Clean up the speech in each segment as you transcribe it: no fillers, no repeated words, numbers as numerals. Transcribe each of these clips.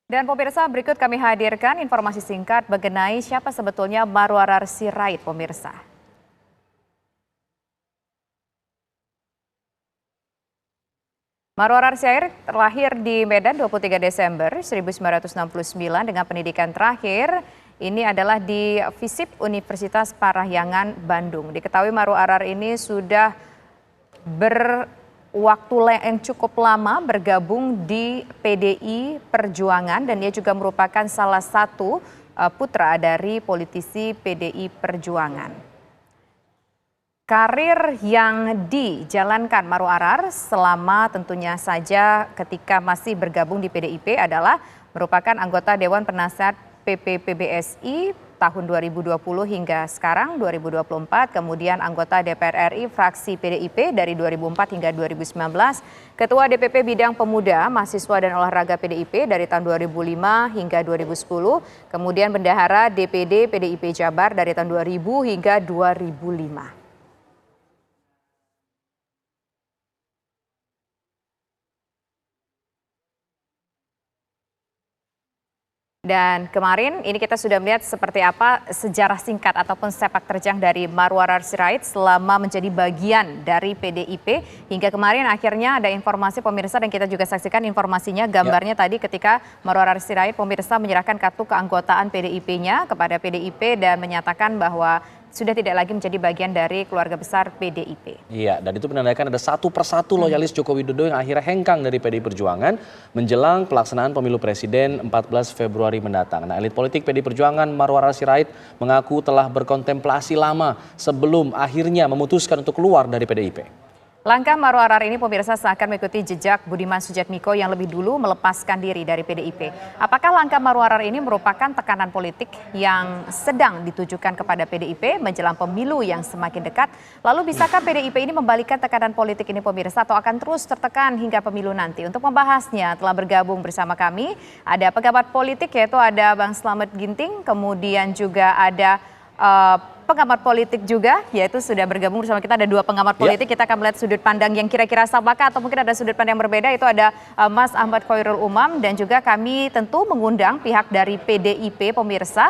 Dan pemirsa, berikut kami hadirkan informasi singkat mengenai siapa sebetulnya Marwarar Sirait, pemirsa. Marwarar Sirait terlahir di Medan 23 Desember 1969 dengan pendidikan terakhir. Ini adalah di FISIP Universitas Parahyangan, Bandung. Diketahui Marwarar ini sudah waktu yang cukup lama bergabung di PDI Perjuangan dan dia juga merupakan salah satu putra dari politisi PDI Perjuangan. Karir yang dijalankan Marwarar selama tentunya saja ketika masih bergabung di PDIP adalah merupakan anggota Dewan Penasehat PPPBSI tahun 2020 hingga sekarang 2024, kemudian anggota DPR RI fraksi PDIP dari 2004 hingga 2019, Ketua DPP Bidang Pemuda, Mahasiswa dan Olahraga PDIP dari tahun 2005 hingga 2010, kemudian Bendahara DPD PDIP Jabar dari tahun 2000 hingga 2005. Dan kemarin ini kita sudah melihat seperti apa sejarah singkat ataupun sepak terjang dari Marwarar Sirait selama menjadi bagian dari PDIP. Hingga kemarin akhirnya ada informasi pemirsa dan kita juga saksikan informasinya gambarnya tadi ketika Marwarar Sirait pemirsa menyerahkan kartu keanggotaan PDIP-nya kepada PDIP dan menyatakan bahwa sudah tidak lagi menjadi bagian dari keluarga besar PDIP. Iya, dan itu menandakan ada satu persatu loyalis Joko Widodo yang akhirnya hengkang dari PDI Perjuangan menjelang pelaksanaan pemilu presiden 14 Februari mendatang. Nah, elit politik PDI Perjuangan Marwarar Sirait mengaku telah berkontemplasi lama sebelum akhirnya memutuskan untuk keluar dari PDIP. Langkah Marwarar ini pemirsa seakan mengikuti jejak Budiman Sujatmiko yang lebih dulu melepaskan diri dari PDIP. Apakah langkah Marwarar ini merupakan tekanan politik yang sedang ditujukan kepada PDIP menjelang pemilu yang semakin dekat? Lalu bisakah PDIP ini membalikkan tekanan politik ini pemirsa atau akan terus tertekan hingga pemilu nanti? Untuk membahasnya telah bergabung bersama kami ada pengamat politik yaitu ada Bang Slamet Ginting, kemudian juga ada pengamat politik juga, yaitu sudah bergabung bersama kita ada dua pengamat politik. Kita akan melihat sudut pandang yang kira-kira samakah atau mungkin ada sudut pandang yang berbeda. Itu ada Mas Ahmad Khoirul Umam dan juga kami tentu mengundang pihak dari PDIP pemirsa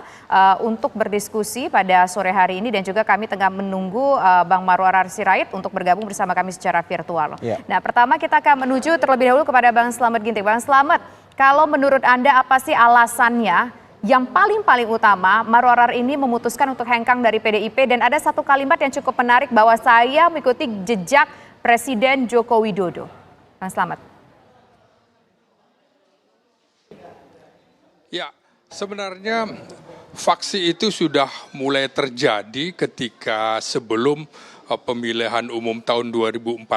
untuk berdiskusi pada sore hari ini dan juga kami tengah menunggu Bang Marwarar Sirait untuk bergabung bersama kami secara virtual. Nah, pertama kita akan menuju terlebih dahulu kepada Bang Slamet Ginting. Bang Slamet, kalau menurut Anda apa sih alasannya yang paling utama Marwarar ini memutuskan untuk hengkang dari PDIP dan ada satu kalimat yang cukup menarik bahwa saya mengikuti jejak Presiden Joko Widodo. Bang Slamet. Ya, sebenarnya faksi itu sudah mulai terjadi ketika sebelum pemilihan umum tahun 2014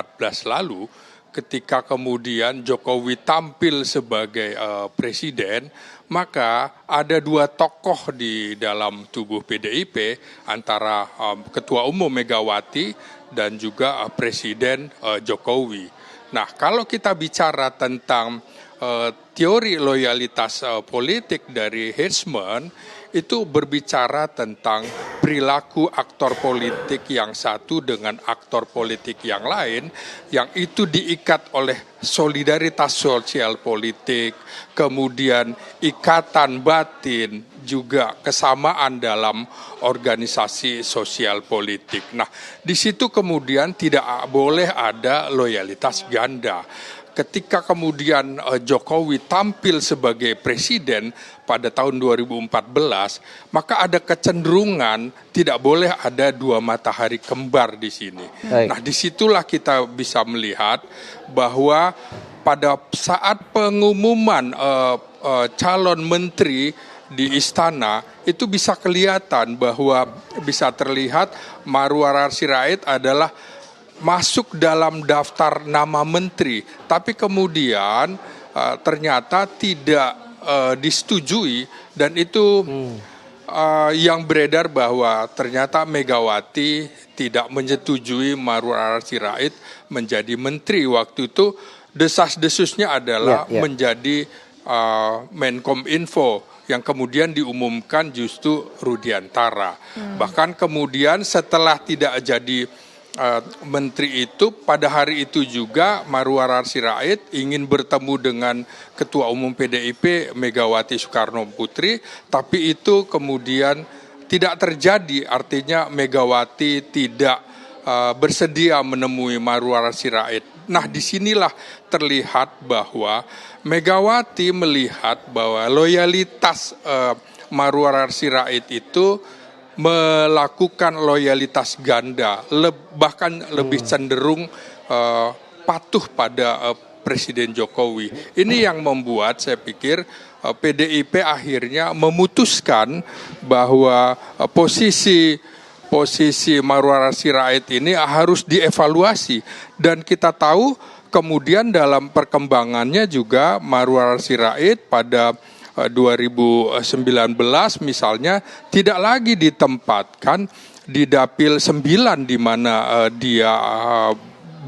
lalu, ketika kemudian Jokowi tampil sebagai presiden, maka ada dua tokoh di dalam tubuh PDIP antara Ketua Umum Megawati dan juga Presiden Jokowi. Nah, kalau kita bicara tentang teori loyalitas politik dari Hirschman, itu berbicara tentang perilaku aktor politik yang satu dengan aktor politik yang lain, yang itu diikat oleh solidaritas sosial politik, kemudian ikatan batin, juga kesamaan dalam organisasi sosial politik. Nah, di situ kemudian tidak boleh ada loyalitas ganda. Ketika kemudian Jokowi tampil sebagai presiden pada tahun 2014, maka ada kecenderungan tidak boleh ada dua matahari kembar di sini. Nah, disitulah kita bisa melihat bahwa pada saat pengumuman calon menteri di istana, itu bisa kelihatan bahwa bisa terlihat Marwarar Sirait adalah masuk dalam daftar nama menteri, tapi kemudian ternyata tidak disetujui dan itu yang beredar bahwa ternyata Megawati tidak menyetujui Marwarar Sirait menjadi menteri. Waktu itu desas-desusnya adalah menjadi Menkominfo yang kemudian diumumkan justru Rudiantara. Bahkan kemudian setelah tidak jadi menteri itu pada hari itu juga Marwarar Sirait ingin bertemu dengan Ketua Umum PDIP Megawati Soekarno Putri, tapi itu kemudian tidak terjadi, artinya Megawati tidak bersedia menemui Marwarar Sirait. Nah, disinilah terlihat bahwa Megawati melihat bahwa loyalitas Marwarar Sirait itu melakukan loyalitas ganda, bahkan lebih cenderung patuh pada Presiden Jokowi. Ini yang membuat saya pikir PDIP akhirnya memutuskan bahwa posisi Marwarar Sirait ini harus dievaluasi, dan kita tahu kemudian dalam perkembangannya juga Marwarar Sirait pada 2019 misalnya tidak lagi ditempatkan di Dapil 9 di mana dia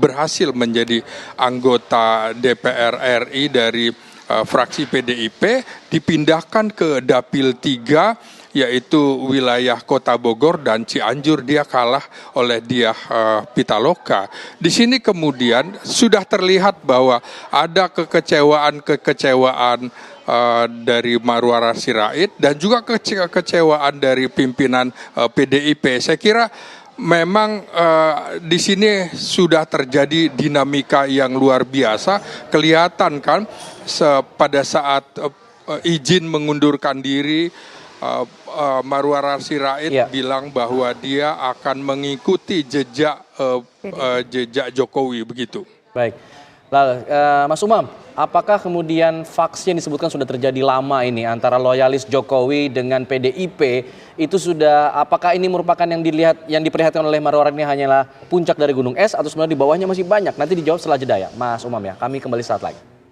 berhasil menjadi anggota DPR RI dari fraksi PDIP, dipindahkan ke Dapil 3 yaitu wilayah Kota Bogor dan Cianjur. Dia kalah oleh Diah Pitaloka. Di sini kemudian sudah terlihat bahwa ada kekecewaan dari Marwarar Sirait dan juga kekecewaan dari pimpinan PDIP. Saya kira memang di sini sudah terjadi dinamika yang luar biasa. Kelihatan kan pada saat izin mengundurkan diri, Marwarar Sirait bilang bahwa dia akan mengikuti jejak Jokowi, begitu. Baik. Lalu, Mas Umam, apakah kemudian faksi yang disebutkan sudah terjadi lama ini antara loyalis Jokowi dengan PDIP itu sudah, apakah ini merupakan yang diperlihatkan oleh Marwarar ini hanyalah puncak dari gunung es atau sebenarnya di bawahnya masih banyak? Nanti dijawab setelah jeda ya, Mas Umam ya. Kami kembali saat lagi.